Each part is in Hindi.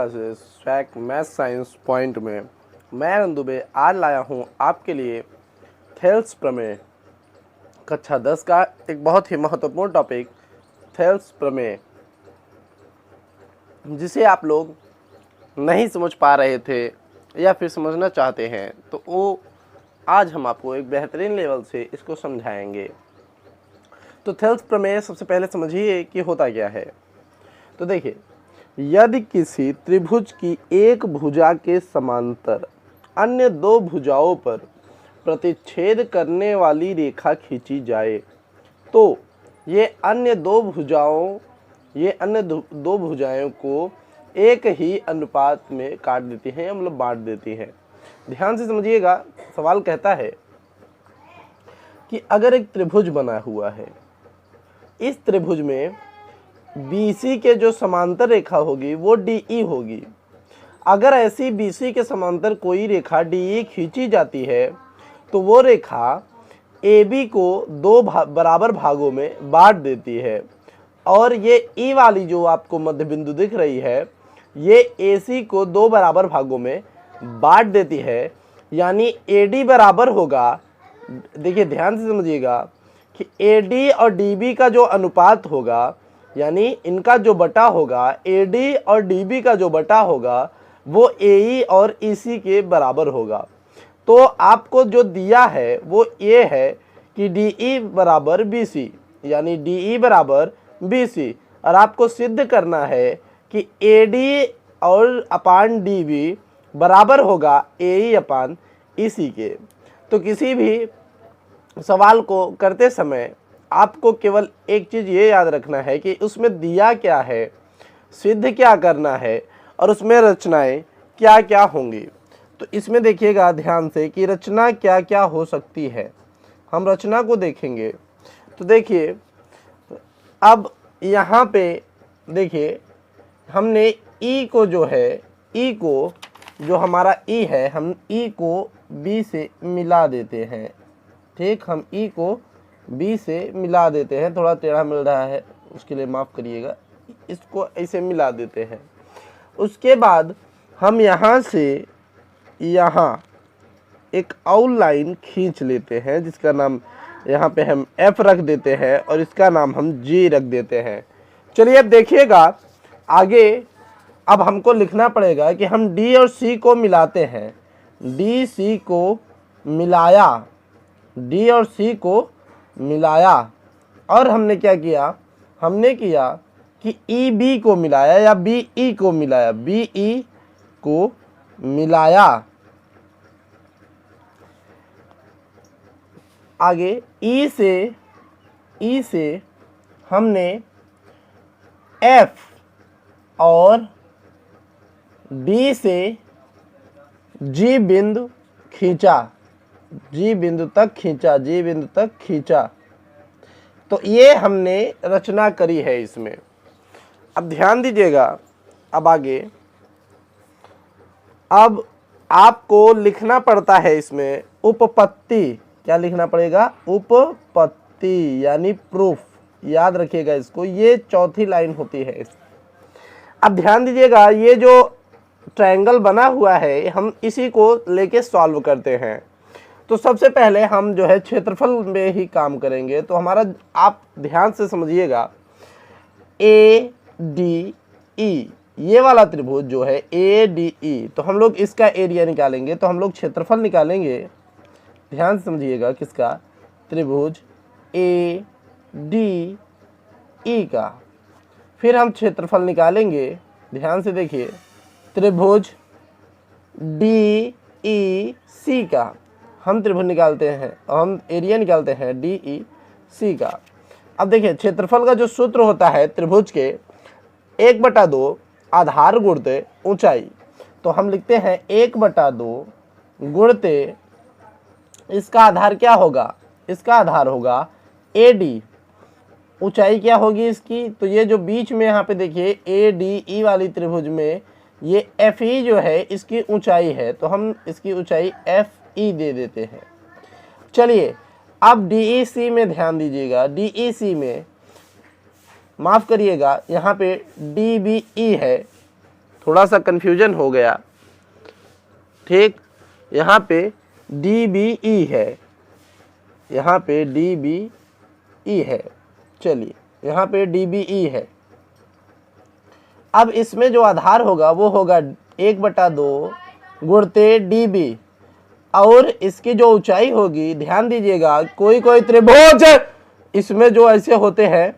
क्लासेस स्वैक मैथ साइंस पॉइंट में मैं दुबे आज लाया हूँ आपके लिए थेल्स प्रमेय कक्षा 10 का एक बहुत ही महत्वपूर्ण टॉपिक थेल्स प्रमेय, जिसे आप लोग नहीं समझ पा रहे थे या फिर समझना चाहते हैं तो वो आज हम आपको एक बेहतरीन लेवल से इसको समझाएंगे। तो थेल्स प्रमेय सबसे पहले समझिए कि होता क्या है। तो देखिए, यदि किसी त्रिभुज की एक भुजा के समांतर अन्य दो भुजाओं पर प्रतिच्छेद करने वाली रेखा खींची जाए तो ये अन्य दो भुजाओं को एक ही अनुपात में काट देती हैं या मतलब बांट देती हैं। ध्यान से समझिएगा, सवाल कहता है कि अगर एक त्रिभुज बना हुआ है, इस त्रिभुज में BC के जो समांतर रेखा होगी वो DE होगी। अगर ऐसी BC के समांतर कोई रेखा DE खींची जाती है तो वो रेखा AB को दो बराबर भागों में बांट देती है और ये E वाली जो आपको मध्य बिंदु दिख रही है ये AC को दो बराबर भागों में बांट देती है। यानी AD बराबर होगा, देखिए ध्यान से समझिएगा कि AD और DB का जो अनुपात होगा, यानी इनका जो बटा होगा, AD और DB का जो बटा होगा वो AE और EC के बराबर होगा। तो आपको जो दिया है वो ये है कि DE बराबर BC, यानी DE बराबर BC, और आपको सिद्ध करना है कि AD और अपान DB बराबर होगा AE अपान EC के। तो किसी भी सवाल को करते समय आपको केवल एक चीज़ ये याद रखना है कि उसमें दिया क्या है, सिद्ध क्या करना है और उसमें रचनाएं क्या क्या होंगी। तो इसमें देखिएगा ध्यान से कि रचना क्या क्या हो सकती है, हम रचना को देखेंगे। तो देखिए, अब यहाँ पे देखिए हमने E को जो है, E को जो हमारा E है, हम E को B से मिला देते हैं। ठीक, हम E को B से मिला देते हैं, थोड़ा टेढ़ा मिल रहा है उसके लिए माफ़ करिएगा, इसको ऐसे मिला देते हैं। उसके बाद हम यहाँ से यहाँ एक और लाइन खींच लेते हैं जिसका नाम यहाँ पे हम F रख देते हैं और इसका नाम हम G रख देते हैं। चलिए अब देखिएगा आगे, अब हमको लिखना पड़ेगा कि हम D और C को मिलाते हैं। DC को मिलाया, D और C को मिलाया, और हमने क्या किया, हमने किया कि EB को मिलाया या BE को मिलाया, BE को मिलाया। आगे E से हमने F और D से G बिंदु खींचा, G बिंदु तक खींचा। तो ये हमने रचना करी है इसमें। अब ध्यान दीजिएगा, अब आगे अब आपको लिखना पड़ता है इसमें उपपत्ति। क्या लिखना पड़ेगा? उपपत्ति यानी प्रूफ। याद रखिएगा इसको, ये चौथी लाइन होती है। अब ध्यान दीजिएगा, ये जो ट्रायंगल बना हुआ है हम इसी को लेके सॉल्व करते हैं। तो सबसे पहले हम जो है क्षेत्रफल में ही काम करेंगे। तो हमारा, आप ध्यान से समझिएगा, ADE, ये वाला त्रिभुज जो है ADE, तो हम लोग इसका एरिया निकालेंगे। तो हम लोग क्षेत्रफल निकालेंगे, ध्यान से समझिएगा, किसका? त्रिभुज ADE का। फिर हम क्षेत्रफल निकालेंगे, ध्यान से देखिए, त्रिभुज DEC का। हम त्रिभुज निकालते हैं, हम एरिया निकालते हैं DEC का। अब देखिए, क्षेत्रफल का जो सूत्र होता है त्रिभुज के 1/2 आधार गुणते ऊंचाई। तो हम लिखते हैं 1/2 गुणते, इसका आधार क्या होगा? इसका आधार होगा AD। ऊंचाई क्या होगी इसकी? तो ये जो बीच में यहाँ पे देखिए ADE वाली त्रिभुज में ये FE जो है इसकी ऊंचाई है, तो हम इसकी ऊंचाई FE दे देते हैं। चलिए अब DEC में ध्यान दीजिएगा, DEC में माफ़ करिएगा, यहाँ पे DBE है, थोड़ा सा कंफ्यूजन हो गया, ठीक। यहाँ पे DBE है, यहाँ पे DBE है, चलिए यहाँ पे DBE है। अब इसमें जो आधार होगा वो होगा 1/2 गुणते DB, और इसकी जो ऊंचाई होगी, ध्यान दीजिएगा, कोई कोई त्रिभुज इसमें जो ऐसे होते हैं,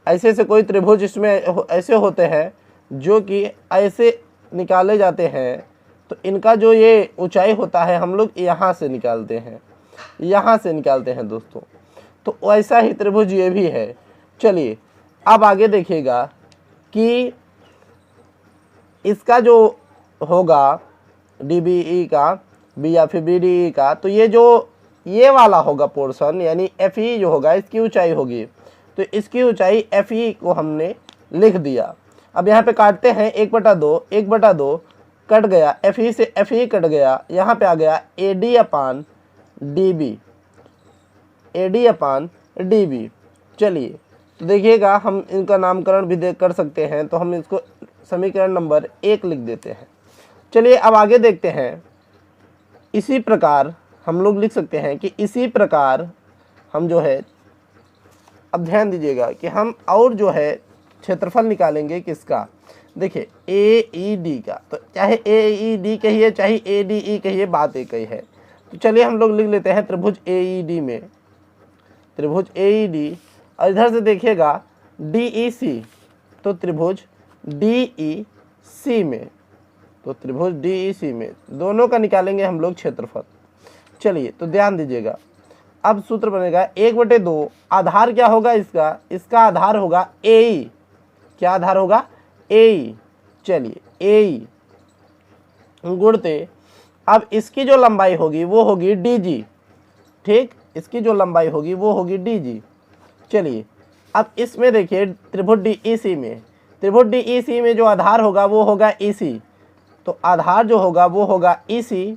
ऐसे से कोई त्रिभुज इसमें ऐसे होते हैं जो कि ऐसे निकाले जाते हैं, तो इनका जो ये ऊंचाई होता है हम लोग यहाँ से निकालते हैं, यहाँ से निकालते हैं दोस्तों। तो वैसा ही त्रिभुज ये भी है। चलिए अब आगे देखिएगा कि इसका जो होगा DBE का B या फिर BDE का, तो ये जो ये वाला होगा पोर्शन, यानी FE जो होगा इसकी ऊंचाई होगी, तो इसकी ऊंचाई FE को हमने लिख दिया। अब यहाँ पे काटते हैं 1/2 कट गया, FE से FE कट गया, यहाँ पे आ गया AD/DB। चलिए तो देखिएगा, हम इनका नामकरण भी कर सकते हैं, तो हम इसको समीकरण नंबर 1 लिख देते हैं। चलिए अब आगे देखते हैं। इसी प्रकार हम लोग लिख सकते हैं कि इसी प्रकार हम जो है, अब ध्यान दीजिएगा कि हम और जो है क्षेत्रफल निकालेंगे किसका, देखिए AED का। तो चाहे AED कहिए चाहे ADE कहिए, बात एक ही है। तो चलिए हम लोग लिख लेते हैं त्रिभुज AED में, त्रिभुज AED, और इधर से देखिएगा DEC, तो त्रिभुज DEC में, तो त्रिभुज DEC में दोनों का निकालेंगे हम लोग क्षेत्रफल। चलिए तो ध्यान दीजिएगा, अब सूत्र बनेगा 1/2, आधार क्या होगा इसका, इसका आधार होगा AE, क्या आधार होगा AE, चलिए AE गुणते, अब इसकी जो लंबाई होगी वो होगी DG, ठीक, इसकी जो लंबाई होगी वो होगी DG। चलिए अब इसमें देखिए त्रिभुज DEC में, त्रिभुज DEC में जो आधार होगा वो होगा EC, तो आधार जो होगा वो होगा EC,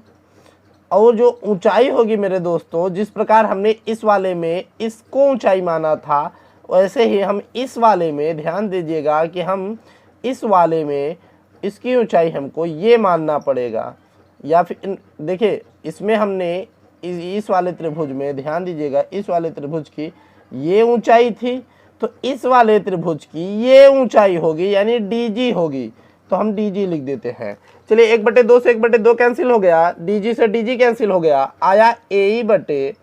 और जो ऊंचाई होगी मेरे दोस्तों, जिस प्रकार हमने इस वाले में इसको ऊंचाई माना था, वैसे ही हम इस वाले में, ध्यान दीजिएगा कि हम इस वाले में इसकी ऊंचाई हमको ये मानना पड़ेगा। या फिर देखिए इसमें हमने इस वाले त्रिभुज में, ध्यान दीजिएगा, इस वाले त्रिभुज की ये ऊंचाई थी, तो इस वाले त्रिभुज की ये ऊंचाई होगी, यानी DG होगी, तो हम DG लिख देते हैं। चलिए 1/2 से 1/2 कैंसिल हो गया, DG से DG कैंसिल हो गया, आया AE/EC।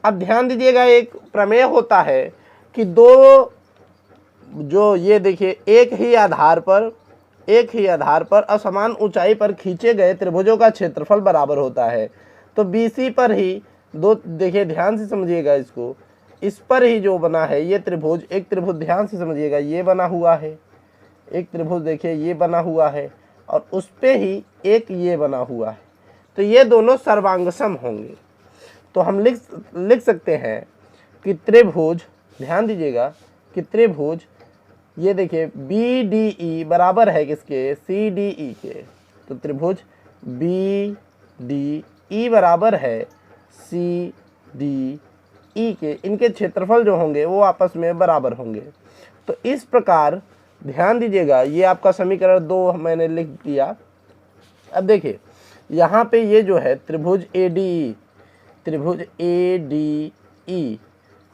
अब ध्यान दीजिएगा, एक प्रमेय होता है कि दो, जो ये देखिए एक ही आधार पर असमान ऊंचाई पर खींचे गए त्रिभुजों का क्षेत्रफल बराबर होता है। तो BC पर ही दो, देखिए ध्यान से समझिएगा इसको, इस पर ही जो बना है ये त्रिभुज, एक त्रिभुज ध्यान से समझिएगा ये बना हुआ है, एक त्रिभुज देखिए ये बना हुआ है, और उस पे ही एक ये बना हुआ है, तो ये दोनों सर्वांगसम होंगे। तो हम लिख सकते हैं कि त्रिभुज, ध्यान दीजिएगा कि त्रिभुज, ये देखिए BDE बराबर है किसके, CDE के, तो त्रिभुज BDE बराबर है CDE के, इनके क्षेत्रफल जो होंगे वो आपस में बराबर होंगे। तो इस प्रकार ध्यान दीजिएगा, ये आपका समीकरण 2 मैंने लिख दिया। अब देखिए यहाँ पे ये जो है त्रिभुज ADE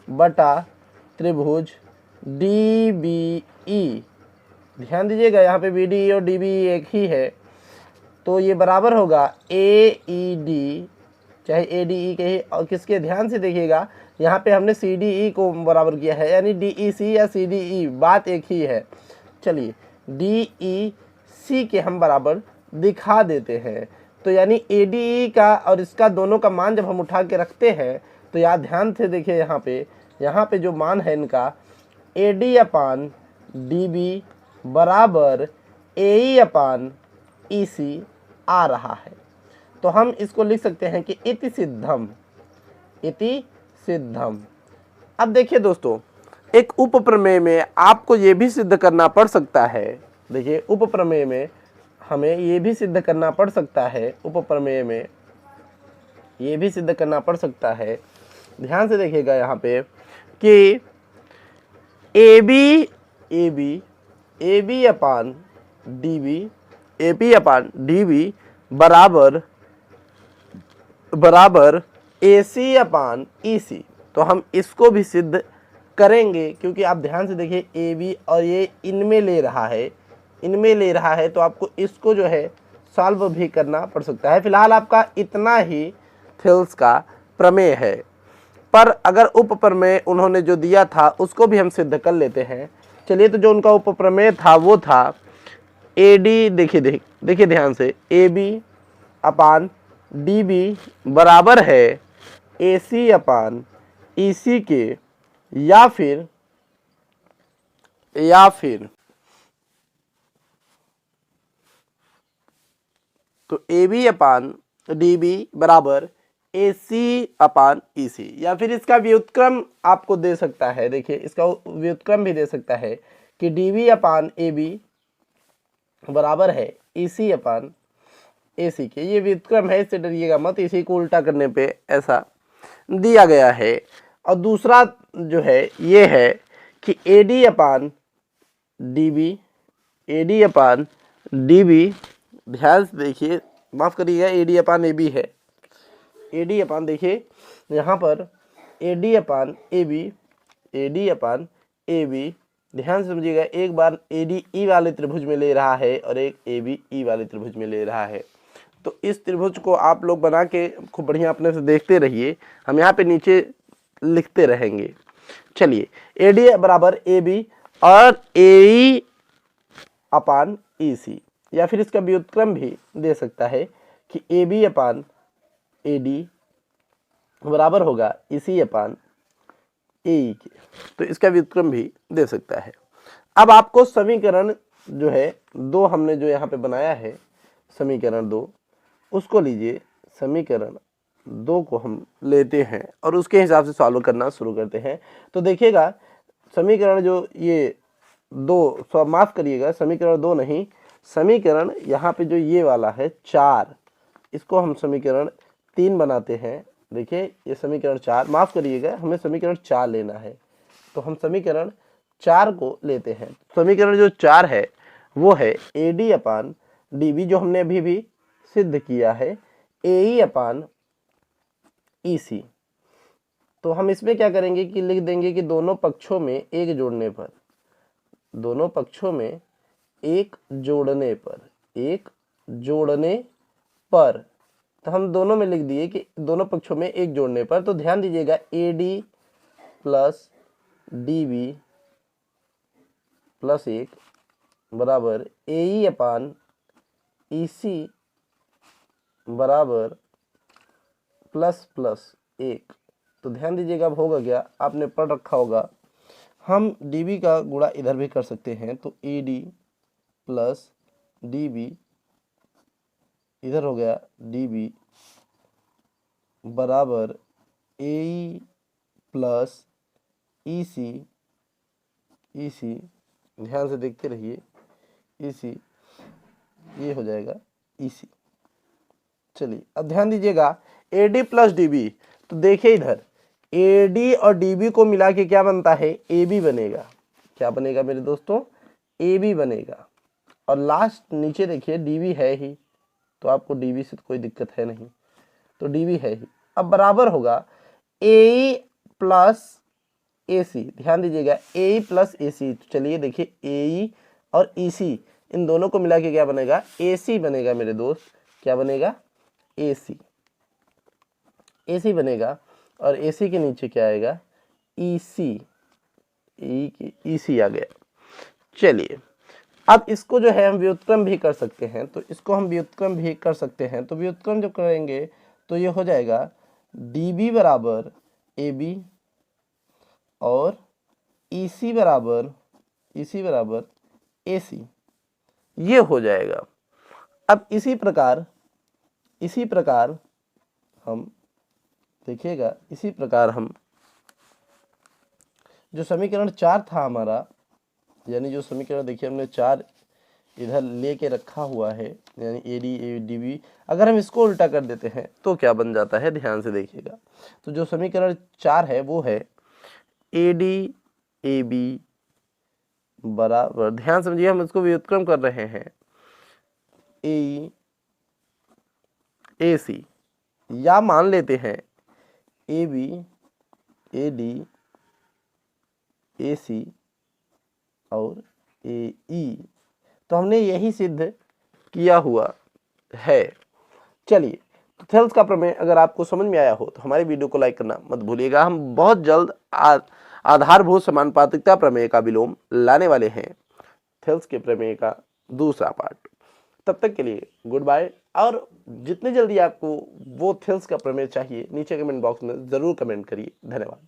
बटा त्रिभुज DBE, ध्यान दीजिएगा यहाँ पे BDE और DBE एक ही है, तो ये बराबर होगा AED, चाहे ADE के ही, और किसके, ध्यान से देखिएगा यहाँ पे हमने CDE को बराबर किया है, यानी DEC या CDE बात एक ही है। चलिए DEC के हम बराबर दिखा देते हैं, तो यानी ADE का और इसका दोनों का मान जब हम उठा के रखते हैं, तो याद ध्यान से देखिए यहाँ पे जो मान है इनका AD/DB बराबर AE/EC आ रहा है। तो हम इसको लिख सकते हैं कि इति सिद्धम। अब देखिए दोस्तों, एक उपप्रमेय में आपको ये भी सिद्ध करना पड़ सकता है, देखिए उपप्रमेय में हमें ये भी सिद्ध करना पड़ सकता है, उपप्रमेय में ये भी सिद्ध करना पड़ सकता है। ध्यान से देखिएगा यहाँ पे कि AB A B upon D B, A P upon D B बराबर ए सी अपान ई सी। तो हम इसको भी सिद्ध करेंगे, क्योंकि आप ध्यान से देखिए ए बी और ये इनमें ले रहा है, तो आपको इसको जो है सॉल्व भी करना पड़ सकता है। फिलहाल आपका इतना ही थेल्स का प्रमेय है, पर अगर उप प्रमेय उन्होंने जो दिया था उसको भी हम सिद्ध कर लेते हैं। चलिए, तो जो उनका उप प्रमेय था वो था ए डी, देखिए ध्यान से, A B upon D B बराबर है ए सी अपान ई सी के, या फिर तो A B upon D B बराबर ए सी अपान ई सी, या फिर इसका व्युत्क्रम आपको दे सकता है। देखिए, इसका व्युत्क्रम भी दे सकता है कि D B upon A B बराबर है ई सी अपान ए सी के। ये व्युत्क्रम है, इससे डरिएगा मत, इसी को उल्टा करने पे ऐसा दिया गया है। और दूसरा जो है ये है कि A D upon D B, ध्यान से देखिए, माफ़ करिएगा, ए डी अपान ए बी है, ए डी अपान, देखिए यहाँ पर ए डी अपान ए बी, ध्यान से समझिएगा, एक बार ए डी ई वाले त्रिभुज में ले रहा है और एक ए बी ई वाले त्रिभुज में ले रहा है। तो इस त्रिभुज को आप लोग बना के खूब बढ़िया अपने से देखते रहिए, हम यहाँ पे नीचे लिखते रहेंगे। चलिए, ए डी बराबर ए बी और ए ई अपान ई सी, या फिर इसका व्युत्क्रम भी दे सकता है कि ए बी अपान ए डी बराबर होगा ई सी अपान ए ई के। तो इसका व्युत्क्रम भी दे सकता है। अब आपको समीकरण जो है दो हमने जो यहाँ पे बनाया है, समीकरण 2, उसको लीजिए, समीकरण 2 को हम लेते हैं और उसके हिसाब से सॉल्व करना शुरू करते हैं। तो देखिएगा, समीकरण जो ये 2, माफ़ करिएगा, समीकरण 2 नहीं, समीकरण यहाँ पे जो ये वाला है 4, इसको हम समीकरण 3 बनाते हैं। देखिए, ये समीकरण 4, माफ़ करिएगा, हमें समीकरण 4 लेना है, तो हम समीकरण 4 को लेते हैं। समीकरण जो 4 है वो है A D upon D B, जो हमने अभी भी सिद्ध किया है, ए ई अपान ई सी। तो हम इसमें क्या करेंगे कि लिख देंगे कि दोनों पक्षों में एक जोड़ने पर, तो हम दोनों में लिख दिए कि दोनों पक्षों में एक जोड़ने पर। तो ध्यान दीजिएगा, A D plus D B plus 1 बराबर ए ई अपान ई सी बराबर प्लस 1। तो ध्यान दीजिएगा, अब होगा क्या, आपने पढ़ रखा होगा, हम dB का गुणा इधर भी कर सकते हैं। तो A D plus D B, इधर हो गया dB बराबर ए ई प्लस ई सी, ध्यान से देखते रहिए, ई सी, ये हो जाएगा ई सी। चलिए, अब ध्यान दीजिएगा, A D plus D B, तो देखिए इधर ए डी और डी बी को मिला के क्या बनता है, ए बी बनेगा। क्या बनेगा मेरे दोस्तों, ए बी बनेगा। और लास्ट नीचे देखिए डी बी है ही, तो आपको डी बी से तो कोई दिक्कत है नहीं, तो डी बी है ही। अब बराबर होगा ए ई प्लस ए सी, ध्यान दीजिएगा, ए ई प्लस ए सी। तो चलिए देखिए, ए ई और ई सी, इन दोनों को मिला के क्या बनेगा, ए सी बनेगा मेरे दोस्त। क्या बनेगा, ए सी बनेगा। और ए सी के नीचे क्या आएगा, ई सी, ई सी आ गया। चलिए, अब इसको जो है हम व्युत्क्रम भी कर सकते हैं, तो इसको हम व्युत्क्रम भी कर सकते हैं। तो व्युत्क्रम जब करेंगे तो ये हो जाएगा डी बी बराबर ए बी और ई सी बराबर ए सी, ये हो जाएगा। अब इसी प्रकार हम देखिएगा, इसी प्रकार हम जो समीकरण 4 था हमारा, यानी जो समीकरण देखिए हमने 4 इधर लेके रखा हुआ है, यानी ए डी बी, अगर हम इसको उल्टा कर देते हैं तो क्या बन जाता है, ध्यान से देखिएगा। तो जो समीकरण 4 है वो है ए डी ए बी बराबर, ध्यान समझिए हम इसको व्युत्क्रम कर रहे हैं, ए ए सी, या मान लेते हैं A B A D A सी और ए ई। तो हमने यही सिद्ध किया हुआ है। चलिए, तो थेल्स का प्रमेय अगर आपको समझ में आया हो तो हमारे वीडियो को लाइक करना मत भूलिएगा। हम बहुत जल्द आधारभूत समानुपातिकता प्रमेय का विलोम लाने वाले हैं, थेल्स के प्रमेय का दूसरा पार्ट। तब तक के लिए गुड बाय, और जितनी जल्दी आपको वो थेल्स का प्रमेय चाहिए नीचे कमेंट बॉक्स में ज़रूर कमेंट करिए। धन्यवाद।